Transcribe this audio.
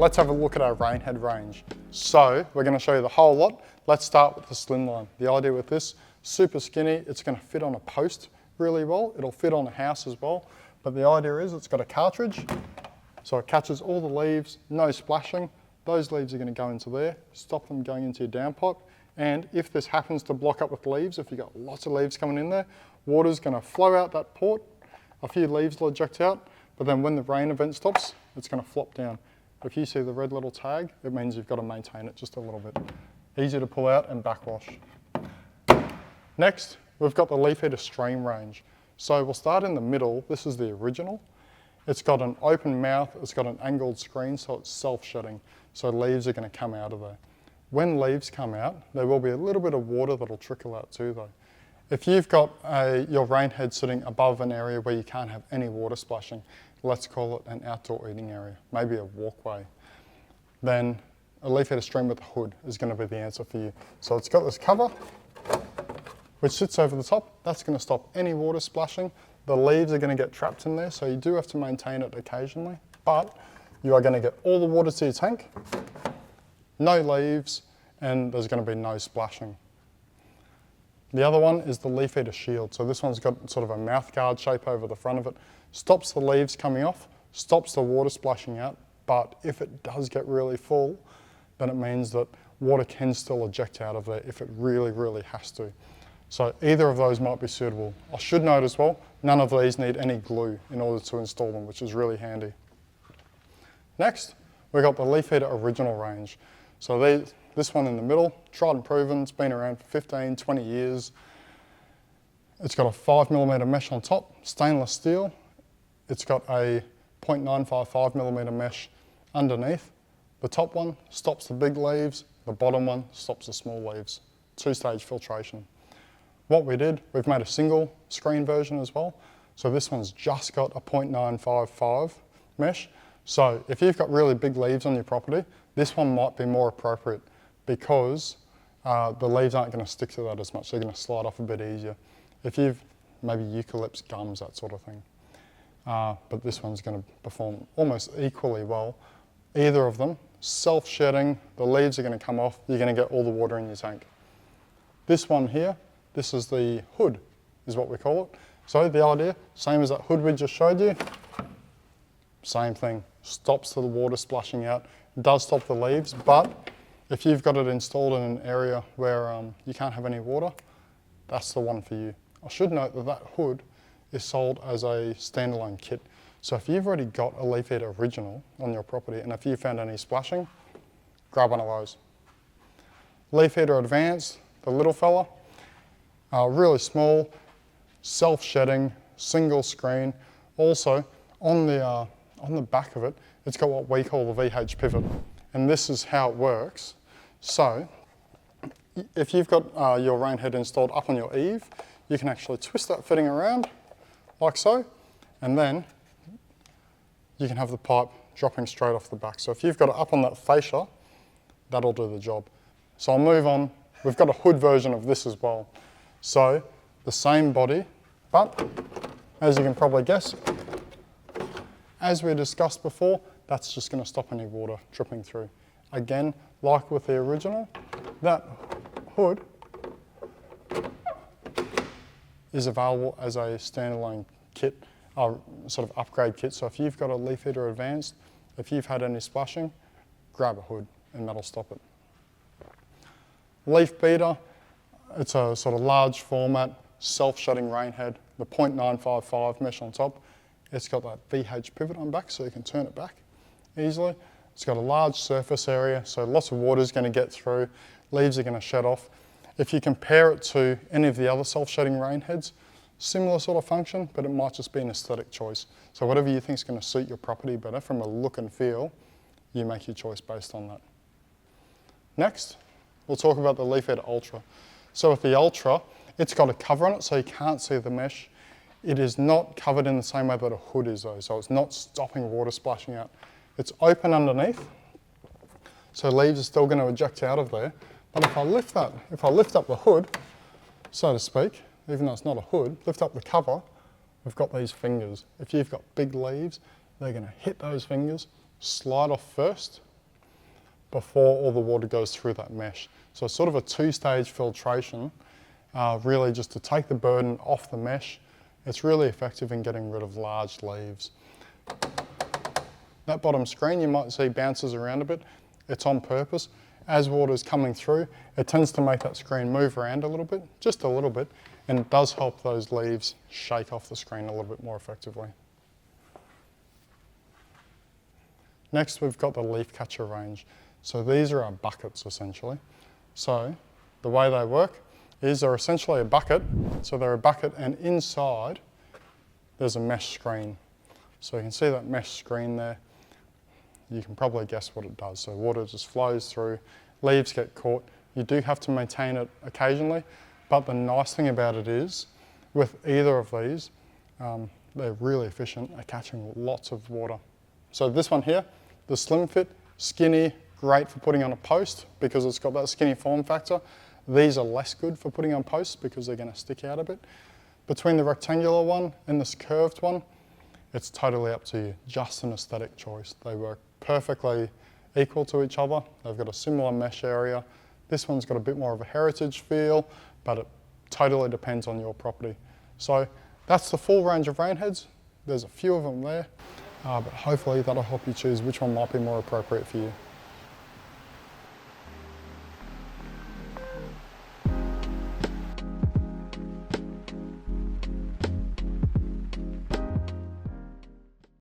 let's have a look at our rainhead range. So we're going to show you the whole lot. Let's start with the slimline. The idea with this, super skinny, it's going to fit on a post really well. It'll fit on a house as well. But the idea is it's got a cartridge, so it catches all the leaves, no splashing. Those leaves are going to go into there, stop them going into your downpipe. And if this happens to block up with leaves, if you've got lots of leaves coming in there, water's going to flow out that port, a few leaves will eject out, but then when the rain event stops, it's going to flop down. If you see the red little tag, it means you've got to maintain it just a little bit. Easy to pull out and backwash. Next, we've got the leaf eater stream range. So we'll start in the middle. This is the original. It's got an open mouth, it's got an angled screen, so it's self-shedding. So leaves are going to come out of there. When leaves come out, there will be a little bit of water that'll trickle out too though. If you've got your rainhead sitting above an area where you can't have any water splashing, let's call it an outdoor eating area, maybe a walkway, then a leaf eater stream with a hood is going to be the answer for you. So it's got this cover, which sits over the top. That's going to stop any water splashing. The leaves are going to get trapped in there, so you do have to maintain it occasionally, but you are going to get all the water to your tank, no leaves, and there's going to be no splashing. The other one is the leaf eater shield. So this one's got sort of a mouth guard shape over the front of it. Stops the leaves coming off, stops the water splashing out, but if it does get really full, then it means that water can still eject out of there if it really, really has to. So either of those might be suitable. I should note as well, none of these need any glue in order to install them, which is really handy. Next, we've got the leaf eater original range. So this one in the middle, tried and proven, it's been around for 15, 20 years. It's got a 5mm mesh on top, stainless steel. It's got a 0.955mm mesh underneath. The top one stops the big leaves, the bottom one stops the small leaves. Two-stage filtration. What we did, we've made a single screen version as well. So this one's just got a 0.955 mesh. So if you've got really big leaves on your property, this one might be more appropriate because the leaves aren't going to stick to that as much. They're going to slide off a bit easier. If you've maybe eucalypts, gums, that sort of thing. But this one's going to perform almost equally well. Either of them, self-shedding, the leaves are going to come off, you're going to get all the water in your tank. This one here, this is the hood, is what we call it. So the idea, same as that hood we just showed you, same thing, stops the water splashing out, does stop the leaves, but if you've got it installed in an area where you can't have any water, that's the one for you. I should note that that hood is sold as a standalone kit. So if you've already got a leaf eater original on your property and if you found any splashing, grab one of those. Leaf eater advanced, the little fella, really small, self-shedding, single screen. Also, on the back of it, it's got what we call the VH pivot. And this is how it works. So, if you've got your rainhead installed up on your eave, you can actually twist that fitting around, like so, and then you can have the pipe dropping straight off the back. So if you've got it up on that fascia, that'll do the job. So I'll move on. We've got a hood version of this as well. So the same body, but as you can probably guess, as we discussed before, that's just going to stop any water dripping through. Again, like with the original, that hood is available as a standalone kit, sort of upgrade kit. So if you've got a leaf eater advanced, if you've had any splashing, grab a hood and that'll stop it. Leaf beater, it's a sort of large format, self-shutting rainhead, the 0.955 mesh on top. It's got that VH pivot on back so you can turn it back easily. It's got a large surface area, so lots of water is going to get through, leaves are going to shed off. If you compare it to any of the other self-shutting rainheads, similar sort of function, but it might just be an aesthetic choice. So whatever you think is going to suit your property better from a look and feel, you make your choice based on that. Next, we'll talk about the Leaf Eater Ultra. So with the Ultra, it's got a cover on it so you can't see the mesh. It is not covered in the same way that a hood is though, so it's not stopping water splashing out. It's open underneath, so leaves are still going to eject out of there. But if I lift up the hood, so to speak, even though it's not a hood, lift up the cover, we've got these fingers. If you've got big leaves, they're going to hit those fingers, slide off first, before all the water goes through that mesh. So it's sort of a two-stage filtration, really just to take the burden off the mesh. It's really effective in getting rid of large leaves. That bottom screen you might see bounces around a bit. It's on purpose. As water's coming through, it tends to make that screen move around a little bit, just a little bit, and it does help those leaves shake off the screen a little bit more effectively. Next, we've got the leaf catcher range. So these are our buckets essentially. So the way they work is they're essentially a bucket. So they're a bucket, and inside there's a mesh screen. So you can see that mesh screen there. You can probably guess what it does. So water just flows through, leaves get caught. You do have to maintain it occasionally, but the nice thing about it is, with either of these, they're really efficient at catching lots of water. So this one here, the Slim Fit, skinny, great for putting on a post because it's got that skinny form factor. These are less good for putting on posts because they're going to stick out a bit. Between the rectangular one and this curved one, it's totally up to you, just an aesthetic choice. They work perfectly equal to each other. They've got a similar mesh area. This one's got a bit more of a heritage feel, but it totally depends on your property. So that's the full range of rain heads. There's a few of them there, but hopefully that'll help you choose which one might be more appropriate for you.